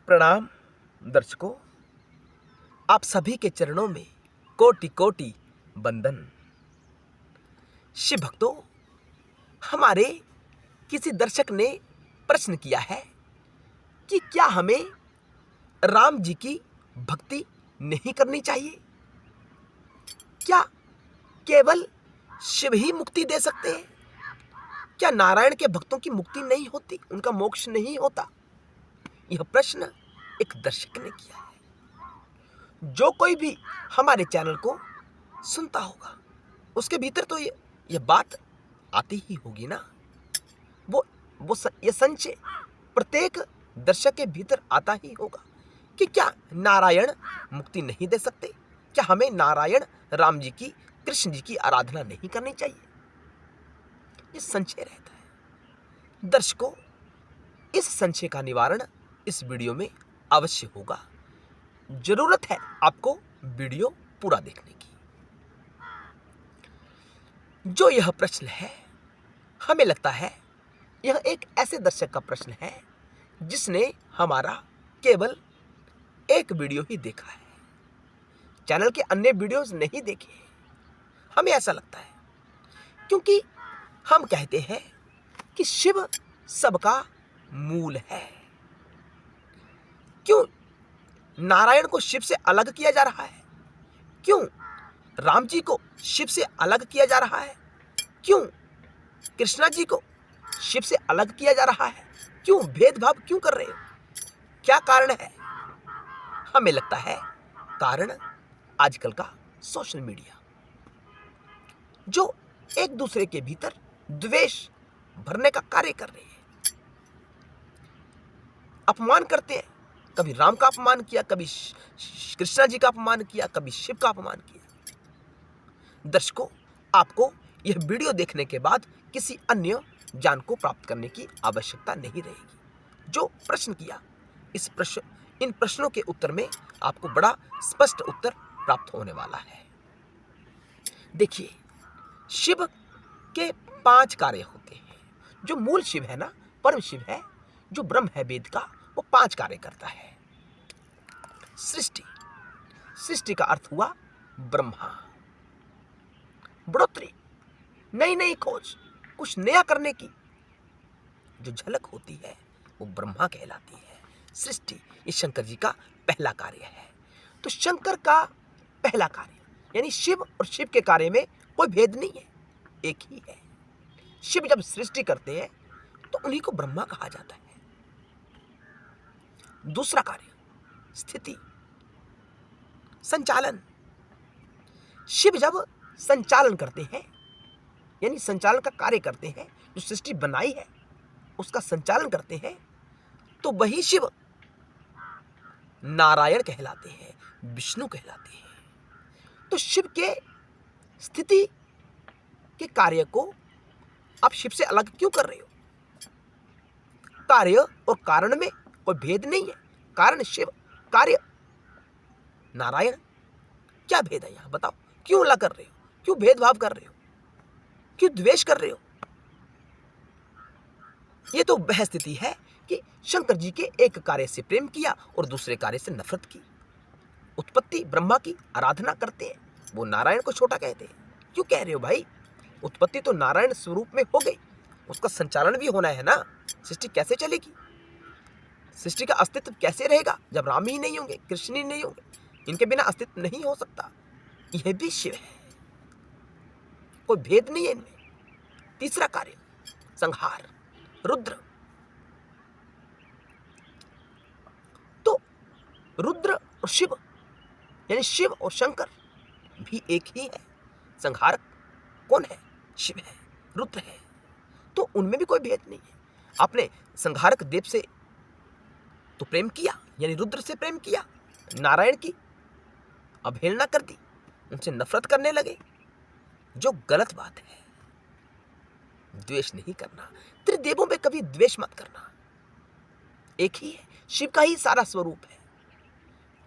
प्रणाम दर्शकों, आप सभी के चरणों में कोटि कोटि वंदन। शिव भक्तों, हमारे किसी दर्शक ने प्रश्न किया है कि क्या हमें राम जी की भक्ति नहीं करनी चाहिए? क्या केवल शिव ही मुक्ति दे सकते हैं? क्या नारायण के भक्तों की मुक्ति नहीं होती, उनका मोक्ष नहीं होता? यह प्रश्न एक दर्शक ने किया है। जो कोई भी हमारे चैनल को सुनता होगा उसके भीतर तो ये बात आती ही होगी ना। ये संशय प्रत्येक दर्शक के भीतर आता ही होगा कि क्या नारायण मुक्ति नहीं दे सकते? क्या हमें नारायण राम जी की, कृष्ण जी की आराधना नहीं करनी चाहिए? ये संशय रहता है। दर्शकों, इस संशय का निवारण इस वीडियो में अवश्य होगा। जरूरत है आपको वीडियो पूरा देखने की। जो यह प्रश्न है, हमें लगता है यह एक ऐसे दर्शक का प्रश्न है जिसने हमारा केवल एक वीडियो ही देखा है, चैनल के अन्य वीडियोस नहीं देखे। हमें ऐसा लगता है क्योंकि हम कहते हैं कि शिव सबका मूल है। क्यों नारायण को शिव से अलग किया जा रहा है? क्यों राम जी को शिव से अलग किया जा रहा है? क्यों कृष्णा जी को शिव से अलग किया जा रहा है? क्यों भेदभाव क्यों कर रहे हो? क्या कारण है? हमें लगता है कारण आजकल का सोशल मीडिया, जो एक दूसरे के भीतर द्वेष भरने का कार्य कर रहे हैं। अपमान करते हैं, कभी राम का अपमान किया, कभी कृष्णा जी का अपमान किया, कभी शिव का अपमान किया। दर्शकों, आपको यह वीडियो देखने के बाद किसी अन्य ज्ञान को प्राप्त करने की आवश्यकता नहीं रहेगी। जो प्रश्न किया, इन प्रश्नों के उत्तर में आपको बड़ा स्पष्ट उत्तर प्राप्त होने वाला है। देखिए, शिव के 5 कार्य होते हैं। जो मूल शिव है ना, परम शिव है, जो ब्रह्म है वेद का, वो 5 कार्य करता है। सृष्टि का अर्थ हुआ ब्रह्मा। बढ़ोतरी, नई खोज, कुछ नया करने की जो झलक होती है वो ब्रह्मा कहलाती है। सृष्टि, ये शंकर जी का पहला कार्य है। तो शंकर का पहला कार्य, यानी शिव और शिव के कार्य में कोई भेद नहीं है, एक ही है। शिव जब सृष्टि करते हैं तो उन्हीं को ब्रह्मा कहा जाता है। दूसरा कार्य, स्थिति, संचालन। शिव जब संचालन करते हैं, यानी संचालन का कार्य करते हैं, जो सृष्टि बनाई है उसका संचालन करते हैं, तो वही शिव नारायण कहलाते हैं, विष्णु कहलाते हैं। तो शिव के स्थिति के कार्य को आप शिव से अलग क्यों कर रहे हो? कार्य और कारण में कोई भेद नहीं है। कारण शिव, कार्य नारायण। क्या भेद है यहां बताओ? क्यों अलग कर रहे हो? क्यों भेदभाव कर रहे हो? क्यों द्वेष कर रहे हो? यह तो वह स्थिति है कि शंकर जी के एक कार्य से प्रेम किया और दूसरे कार्य से नफरत की। उत्पत्ति ब्रह्मा की आराधना करते हैं, वो नारायण को छोटा कहते हैं। क्यों कह रहे हो भाई? उत्पत्ति तो नारायण स्वरूप में हो गई, उसका संचालन भी होना है ना। सृष्टि कैसे चलेगी? सृष्टि का अस्तित्व कैसे रहेगा जब राम ही नहीं होंगे, कृष्ण ही नहीं होंगे? इनके बिना अस्तित्व नहीं हो सकता। यह भी शिव है, कोई भेद नहीं है इनमें। तीसरा कार्य, संहार, रुद्र। तो रुद्र और शिव, यानी शिव और शंकर भी एक ही है। संहारक कौन है? शिव है, रुद्र है। तो उनमें भी कोई भेद नहीं है। आपने संहारक देव से तो प्रेम किया, यानी रुद्र से प्रेम किया, नारायण की अवहेलना कर दी, उनसे नफरत करने लगे, जो गलत बात है। द्वेष नहीं करना, त्रिदेवों में कभी द्वेष मत करना। एक ही है, शिव का ही सारा स्वरूप है।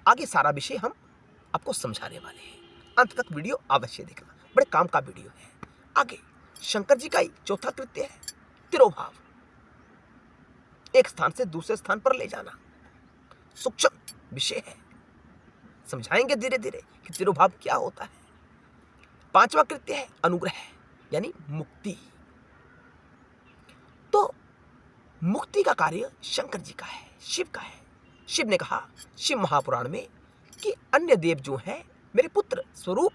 आगे सारा विषय हम आपको समझाने वाले हैं, अंत तक वीडियो अवश्य देखना, बड़े काम का वीडियो है। आगे शंकर जी का ही चौथा कृत्य है तिरोभाव, एक स्थान से दूसरे स्थान पर ले जाना। सूक्ष्म विषय है। समझाएंगे धीरे धीरे कि तिरोभाव क्या होता है। पांचवा कृत्य है अनुग्रह, यानी मुक्ति। तो मुक्ति का कार्य शंकर जी का है, शिव का है। शिव ने कहा शिव महापुराण में कि अन्य देव जो हैं मेरे पुत्र स्वरूप,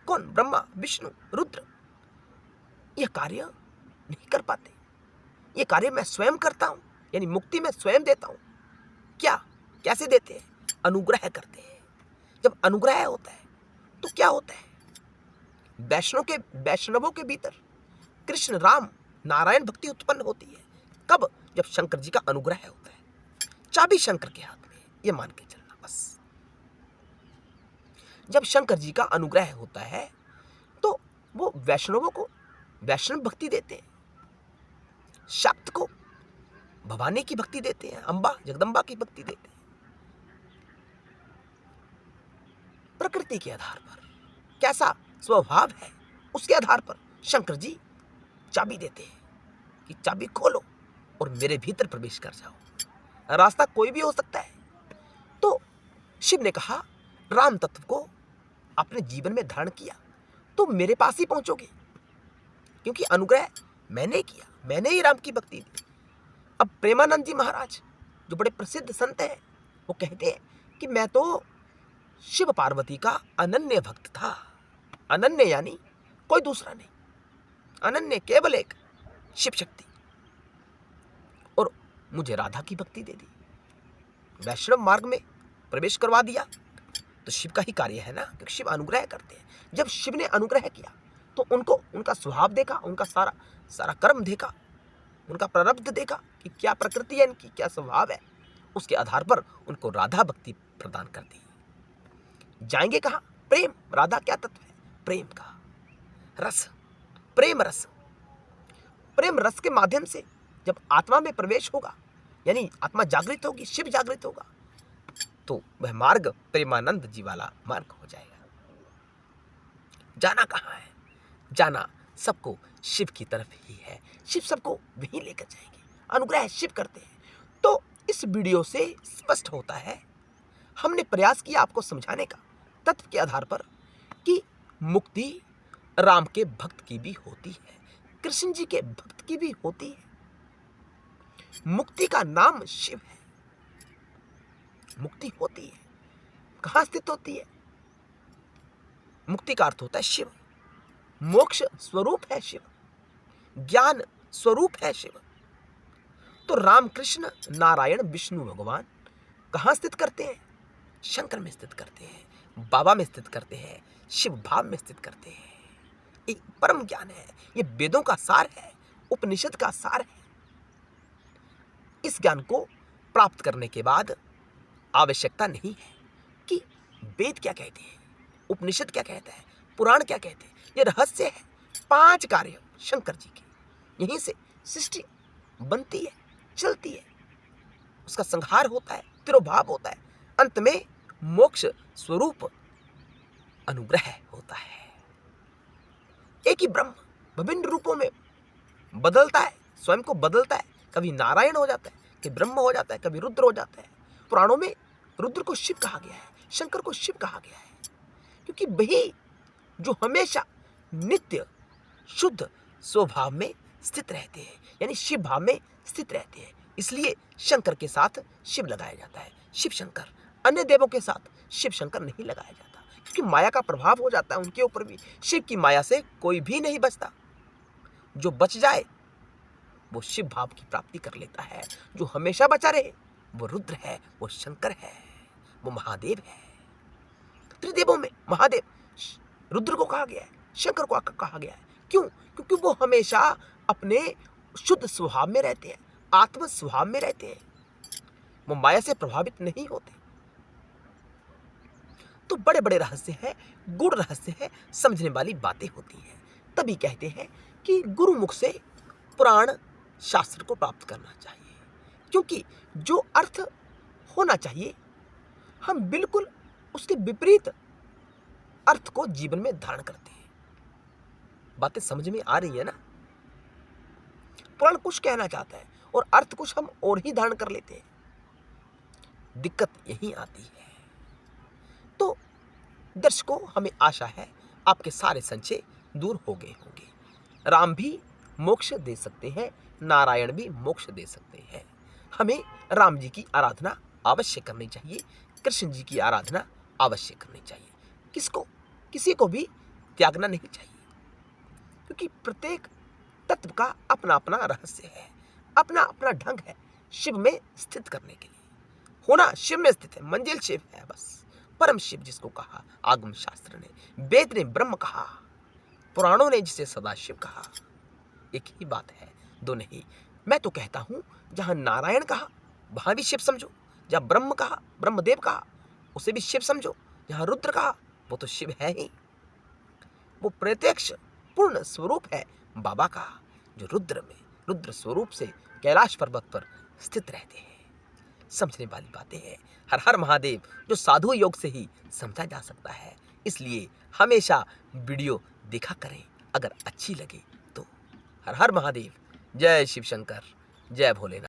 कौन? ब्रह्मा, विष्णु, रुद्र, यह कार्य नहीं कर पाते। यह कार्य मैं स्वयं करता हूं, यानी मुक्ति मैं स्वयं देता हूं। क्या? कैसे देते हैं? अनुग्रह करते हैं। जब अनुग्रह होता है तो क्या होता है? वैष्णवों के भीतर कृष्ण, राम, नारायण भक्ति उत्पन्न होती है। कब? जब शंकर जी का अनुग्रह होता है। चाबी शंकर के हाथ में, यह मान के चलना बस। जब शंकर जी का अनुग्रह होता है तो वो वैष्णवों को वैष्णव भक्ति देते हैं, शाक्त को भवानी की भक्ति देते हैं, अंबा जगदम्बा की भक्ति देते हैं। प्रकृति के आधार पर कैसा स्वभाव है उसके आधार पर शंकर जी चाबी देते हैं कि चाबी खोलो और मेरे भीतर प्रवेश कर जाओ। रास्ता कोई भी हो सकता है। तो शिव ने कहा राम तत्व को अपने जीवन में धारण किया तो मेरे पास ही पहुंचोगे, क्योंकि अनुग्रह मैंने किया, मैंने ही राम की भक्ति दी। अब प्रेमानंद जी महाराज जो बड़े प्रसिद्ध संत हैं, वो कहते हैं कि मैं तो शिव पार्वती का अनन्य भक्त था। अनन्य यानी कोई दूसरा नहीं, अनन्य केवल एक शिव शक्ति, और मुझे राधा की भक्ति दे दी, वैष्णव मार्ग में प्रवेश करवा दिया। तो शिव का ही कार्य है ना, क्योंकि शिव अनुग्रह करते हैं। जब शिव ने अनुग्रह किया तो उनको उनका स्वभाव देखा, उनका सारा कर्म देखा, उनका प्रारब्ध देखा कि क्या प्रकृति है इनकी, क्या स्वभाव है। उसके आधार पर उनको राधा भक्ति प्रदान कर दी। जाएंगे कहां? प्रेम। राधा क्या तत्व है? प्रेम का रस, प्रेम रस। प्रेम रस के माध्यम से जब आत्मा में प्रवेश होगा, यानी आत्मा जागृत होगी, शिव जागृत होगा, तो वह मार्ग प्रेमानंद जी वाला मार्ग हो जाएगा। जाना कहां है? जाना सबको शिव की तरफ ही है। शिव सबको वहीं लेकर जाएंगे। अनुग्रह शिव करते हैं। तो इस वीडियो से स्पष्ट होता है, हमने प्रयास किया आपको समझाने का तत्व के आधार पर कि मुक्ति राम के भक्त की भी होती है, कृष्ण जी के भक्त की भी होती है। मुक्ति का नाम शिव है। मुक्ति होती है, कहां स्थित होती है? मुक्ति का अर्थ होता है शिव। मोक्ष स्वरूप है शिव, ज्ञान स्वरूप है शिव। तो राम, कृष्ण, नारायण, विष्णु भगवान कहां स्थित करते हैं? शंकर में स्थित करते हैं, बाबा में स्थित करते हैं, शिव भाव में स्थित करते हैं। एक परम ज्ञान है, ये वेदों का सार है, उपनिषद का सार है। इस ज्ञान को प्राप्त करने के बाद आवश्यकता नहीं है कि वेद क्या कहते हैं, उपनिषद क्या कहता है, पुराण क्या कहते हैं। ये रहस्य है। 5 कार्य शंकर जी के, यहीं से सृष्टि बनती है, चलती है, उसका संहार होता है, तिरोभाव होता है, अंत में मोक्ष स्वरूप अनुग्रह होता है। एक ही ब्रह्म विभिन्न रूपों में बदलता है, स्वयं को बदलता है। कभी नारायण हो जाता है, कभी ब्रह्म हो जाता है, कभी रुद्र हो जाता है। पुराणों में रुद्र को शिव कहा गया है, शंकर को शिव कहा गया है, क्योंकि वही जो हमेशा नित्य शुद्ध स्वभाव में स्थित रहते हैं, यानी शिव भाव में स्थित रहते हैं। इसलिए शंकर के साथ शिव लगाया जाता है, शिव शंकर। अन्य देवों के साथ शिव शंकर नहीं लगाया जाता, क्योंकि माया का प्रभाव हो जाता है उनके ऊपर भी। शिव की माया से कोई भी नहीं बचता। जो बच जाए वो शिव भाव की प्राप्ति कर लेता है। जो हमेशा बचा रहे वो रुद्र है, वो शंकर है, वो महादेव है। त्रिदेवों में महादेव रुद्र को कहा गया है, शंकर को कहा गया है। क्यों? क्योंकि वो हमेशा अपने शुद्ध स्वभाव में रहते हैं, आत्म स्वभाव में रहते हैं, वो माया से प्रभावित नहीं होते। तो बड़े बड़े रहस्य हैं, गूढ़ रहस्य है, समझने वाली बातें होती हैं। तभी कहते हैं कि गुरुमुख से पुराण शास्त्र को प्राप्त करना चाहिए, क्योंकि जो अर्थ होना चाहिए हम बिल्कुल उसके विपरीत अर्थ को जीवन में धारण करते हैं। बातें समझ में आ रही है ना? पुराण कुछ कहना चाहता है और अर्थ कुछ हम और ही धारण कर लेते हैं। दिक्कत यहीं आती है। तो दर्शकों, हमें आशा है आपके सारे संशय दूर हो गए होंगे। राम भी मोक्ष दे सकते हैं, नारायण भी मोक्ष दे सकते हैं। हमें राम जी की आराधना अवश्य करनी चाहिए, कृष्ण जी की आराधना अवश्य करनी चाहिए। किसी को भी त्यागना नहीं चाहिए, क्योंकि प्रत्येक तत्व का अपना अपना रहस्य है, अपना अपना ढंग है शिव में स्थित करने के लिए। होना शिव में स्थित है, मंजिल शिव है बस। परम शिव जिसको कहा आगम शास्त्र ने, वेद ने ब्रह्म कहा, पुराणों ने जिसे सदाशिव कहा, एक ही बात है, दो नहीं। मैं तो कहता हूं, जहां नारायण कहा वहां भी शिव समझो, जहां ब्रह्म कहा, ब्रह्मदेव कहा, उसे भी शिव समझो, जहां रुद्र कहा वो तो शिव है ही। वो प्रत्यक्ष पूर्ण स्वरूप है बाबा का, जो रुद्र स्वरूप से कैलाश पर्वत पर स्थित रहते हैं। समझने वाली बातें हैं। हर हर महादेव जो साधु योग से ही समझा जा सकता है। इसलिए हमेशा वीडियो देखा करें, अगर अच्छी लगे तो। हर हर महादेव। जय शिव शंकर, जय भोलेनाथ।